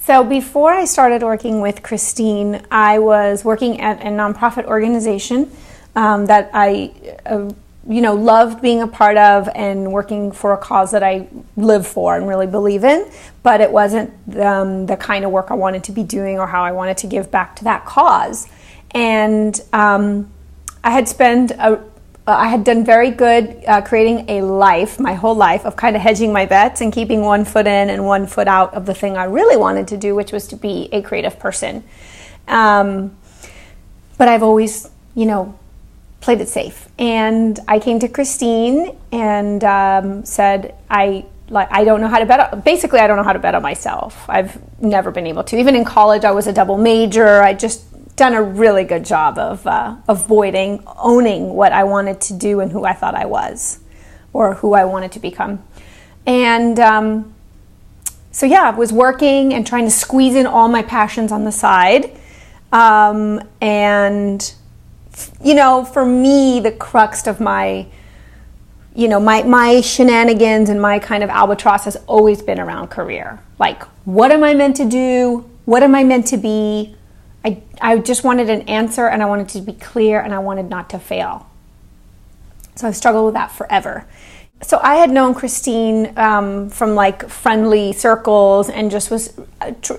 So before I started working with Kristine, I was working at a nonprofit organization that I loved being a part of, and working for a cause that I live for and really believe in, but it wasn't the kind of work I wanted to be doing or how I wanted to give back to that cause. And I had done very good creating a life, my whole life, of kind of hedging my bets and keeping one foot in and one foot out of the thing I really wanted to do, which was to be a creative person. But I've always, played it safe. And I came to Kristine and said, I don't know how to bet. Basically, I don't know how to bet on myself. I've never been able to. Even in college, I was a double major. I just done a really good job of owning what I wanted to do and who I thought I was, or who I wanted to become. And I was working and trying to squeeze in all my passions on the side. For me, the crux of my shenanigans and my kind of albatross has always been around career. Like, what am I meant to do? What am I meant to be? I just wanted an answer, and I wanted to be clear, and I wanted not to fail. So I've struggled with that forever. So I had known Kristine from like friendly circles, and just was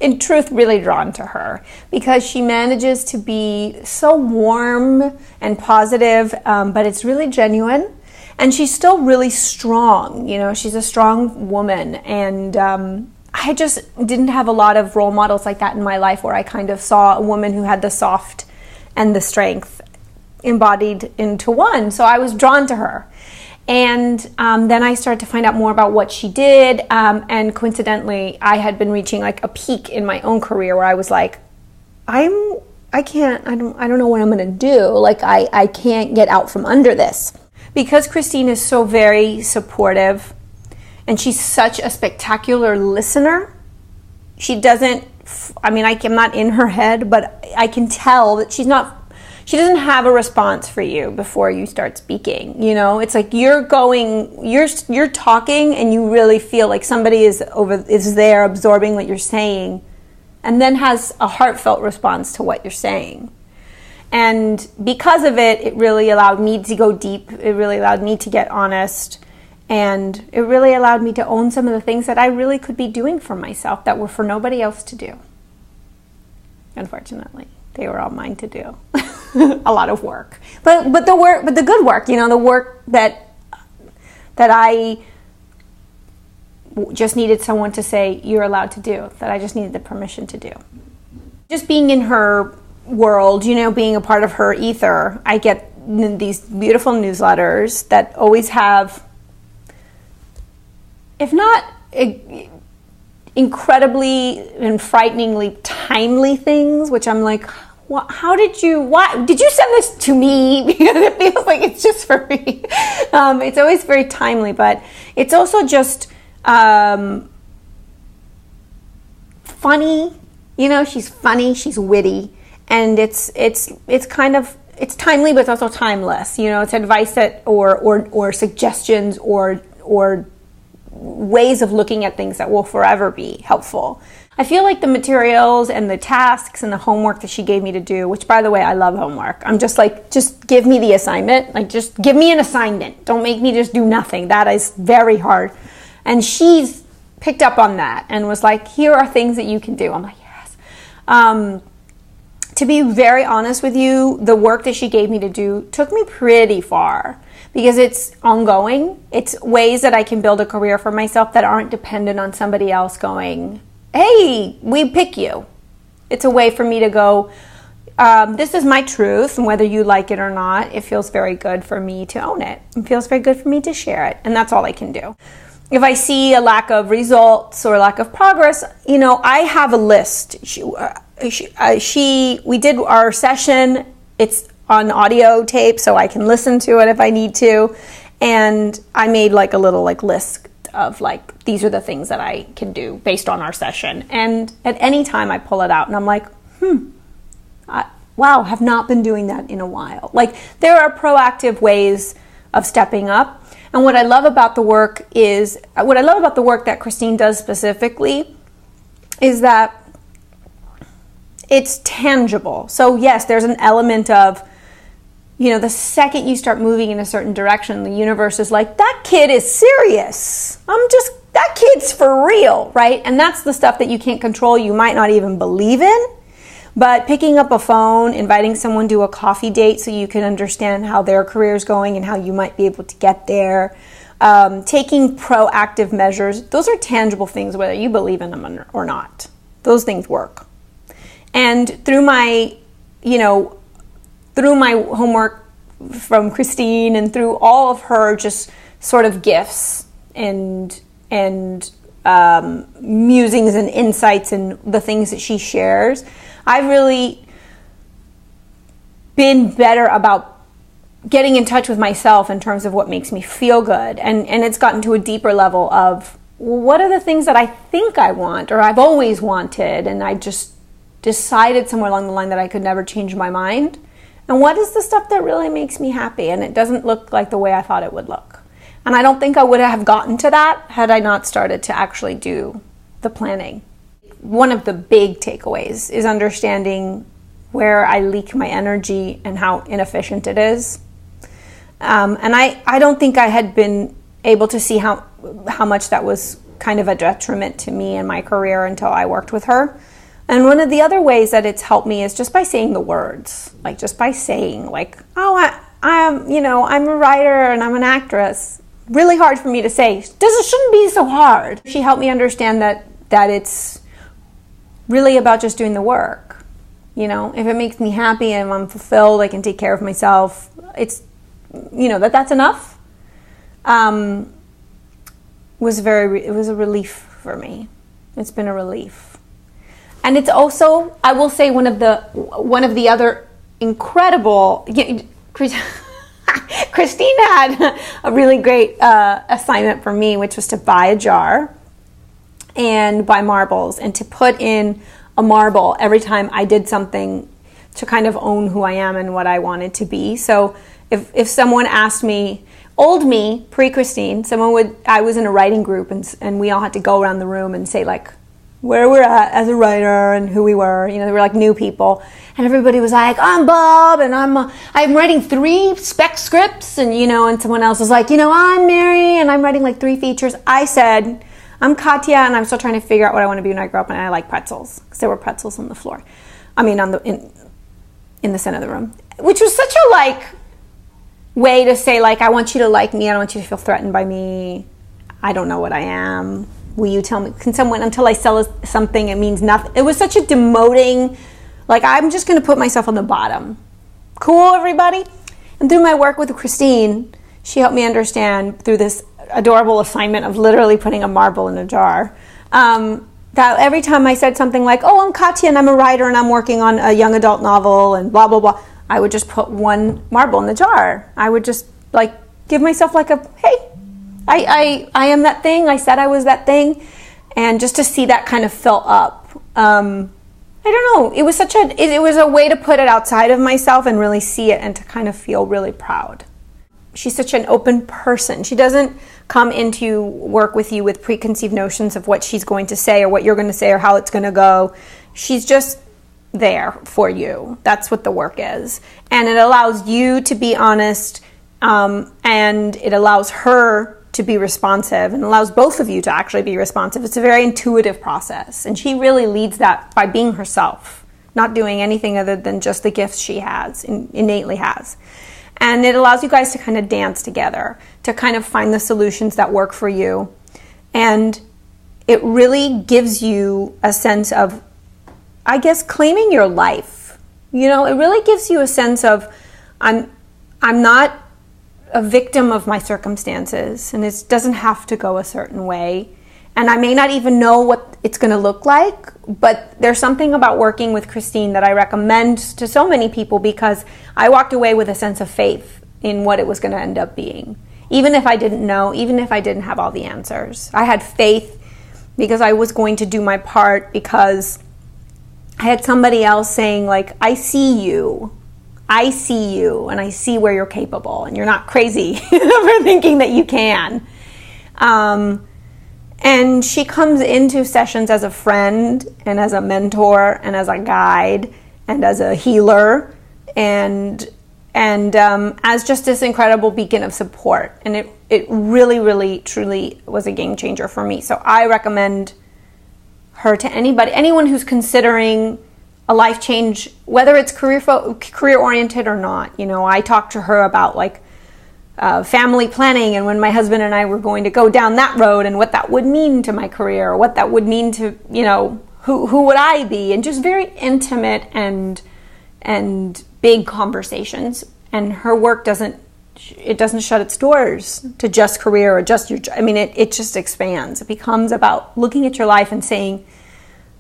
in truth really drawn to her because she manages to be so warm and positive, but it's really genuine, and she's still really strong. She's a strong woman, and I just didn't have a lot of role models like that in my life, where I kind of saw a woman who had the soft and the strength embodied into one. So I was drawn to her. And then I started to find out more about what she did. And coincidentally, I had been reaching like a peak in my own career where I was like, I don't know what I'm going to do. Like, I can't get out from under this. Because Kristine is so very supportive, and she's such a spectacular listener. I'm not in her head, but I can tell that she doesn't have a response for you before you start speaking. It's like you're talking, and you really feel like somebody is there absorbing what you're saying, and then has a heartfelt response to what you're saying. And because of it, it really allowed me to go deep. It really allowed me to get honest. And it really allowed me to own some of the things that I really could be doing for myself that were for nobody else to do. Unfortunately, they were all mine to do. A lot of work. But the good work, the work that I just needed someone to say, you're allowed to do, that I just needed the permission to do. Just being in her world, being a part of her ether, I get these beautiful newsletters that always have, if not incredibly and frighteningly timely things, which I'm like, why did you send this to me? Because it feels like it's just for me. It's always very timely, but it's also just funny. She's funny, she's witty, and it's timely, but it's also timeless. It's advice that or suggestions or ways of looking at things that will forever be helpful. I feel like the materials and the tasks and the homework that she gave me to do, which, by the way, I love homework. I'm just like, just give me the assignment. Like, just give me an assignment. Don't make me just do nothing. That is very hard. And she's picked up on that and was like, here are things that you can do. I'm like, yes. To be very honest with you, the work that she gave me to do took me pretty far, because it's ongoing. It's ways that I can build a career for myself that aren't dependent on somebody else going, hey, we pick you. It's a way for me to go, this is my truth, and whether you like it or not, it feels very good for me to own it. It feels very good for me to share it, and that's all I can do. If I see a lack of results or lack of progress, I have a list. We did our session. It's on audio tape, so I can listen to it if I need to. And I made like a little list of these are the things that I can do based on our session. And at any time I pull it out and I'm like, wow, have not been doing that in a while. There are proactive ways of stepping up. And what I love about the work that Kristine does specifically is that it's tangible. So yes, there's an element of, the second you start moving in a certain direction, the universe is like, that kid is serious. That kid's for real, right? And that's the stuff that you can't control, you might not even believe in. But picking up a phone, inviting someone to a coffee date so you can understand how their career is going and how you might be able to get there, taking proactive measures, those are tangible things, whether you believe in them or not. Those things work. And through my homework from Kristine and through all of her just sort of gifts and musings and insights and the things that she shares, I've really been better about getting in touch with myself in terms of what makes me feel good. And it's gotten to a deeper level of, what are the things that I think I want or I've always wanted, and I just decided somewhere along the line that I could never change my mind? And what is the stuff that really makes me happy? And it doesn't look like the way I thought it would look. And I don't think I would have gotten to that had I not started to actually do the planning. One of the big takeaways is understanding where I leak my energy and how inefficient it is. And I don't think I had been able to see how much that was kind of a detriment to me and my career until I worked with her. And one of the other ways that it's helped me is just by saying the words, like just by saying like, oh, I'm a writer and I'm an actress. Really hard for me to say. It shouldn't be so hard. She helped me understand that it's really about just doing the work. If it makes me happy and I'm fulfilled, I can take care of myself. It's, that's enough. It was a relief for me. It's been a relief. And it's also, I will say, one of the other incredible, Kristine had a really great assignment for me, which was to buy a jar and buy marbles and to put in a marble every time I did something to kind of own who I am and what I wanted to be. So if someone asked me, old me, pre-Kristine, I was in a writing group and we all had to go around the room and say like, where we're at as a writer and who we were. They were like new people. And everybody was like, I'm Bob and I'm writing 3 spec scripts. And, and someone else was like, I'm Mary and I'm writing like 3 features. I said, I'm Katya and I'm still trying to figure out what I want to be when I grow up, and I like pretzels. Because there were pretzels on the floor. In the center of the room. Which was such a way to say I want you to like me. I don't want you to feel threatened by me. I don't know what I am. Will you tell me? Can someone, until I sell something, it means nothing. It was such a demoting, I'm just going to put myself on the bottom. Cool, everybody? And through my work with Kristine, she helped me understand through this adorable assignment of literally putting a marble in a jar, that every time I said something like, oh, I'm Katya and I'm a writer and I'm working on a young adult novel and blah, blah, blah, I would just put one marble in the jar. I would just give myself hey, I am that thing. I said I was that thing. And just to see that kind of fill up. I don't know. It was it was a way to put it outside of myself and really see it and to kind of feel really proud. She's such an open person. She doesn't come into work with you with preconceived notions of what she's going to say or what you're going to say or how it's going to go. She's just there for you. That's what the work is. And it allows you to be honest, and it allows her to be responsive and allows both of you to actually be responsive. It's a very intuitive process. And she really leads that by being herself, not doing anything other than just the gifts she has, innately has. And it allows you guys to kind of dance together, to kind of find the solutions that work for you. And it really gives you a sense of, I guess, claiming your life. It really gives you a sense of, I'm not a victim of my circumstances, and it doesn't have to go a certain way. And I may not even know what it's going to look like, but there's something about working with Kristine that I recommend to so many people, because I walked away with a sense of faith in what it was going to end up being. Even if I didn't know, even if I didn't have all the answers. I had faith because I was going to do my part, because I had somebody else saying I see you, and I see where you're capable, and you're not crazy for thinking that you can. And she comes into sessions as a friend and as a mentor and as a guide and as a healer and as just this incredible beacon of support. And it really, really, truly was a game changer for me. So I recommend her to anyone who's considering a life change, whether it's career oriented or not. You know, I talked to her about like family planning, and when my husband and I were going to go down that road, and what that would mean to my career, or what that would mean to, you know, who would I be, and just very intimate and big conversations. And her work doesn't shut its doors to just career or just your, I mean, it just expands. It becomes about looking at your life and saying,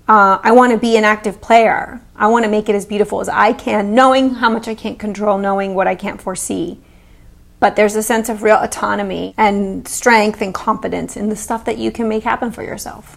I want to be an active player. I want to make it as beautiful as I can, knowing how much I can't control, knowing what I can't foresee. But there's a sense of real autonomy and strength and confidence in the stuff that you can make happen for yourself.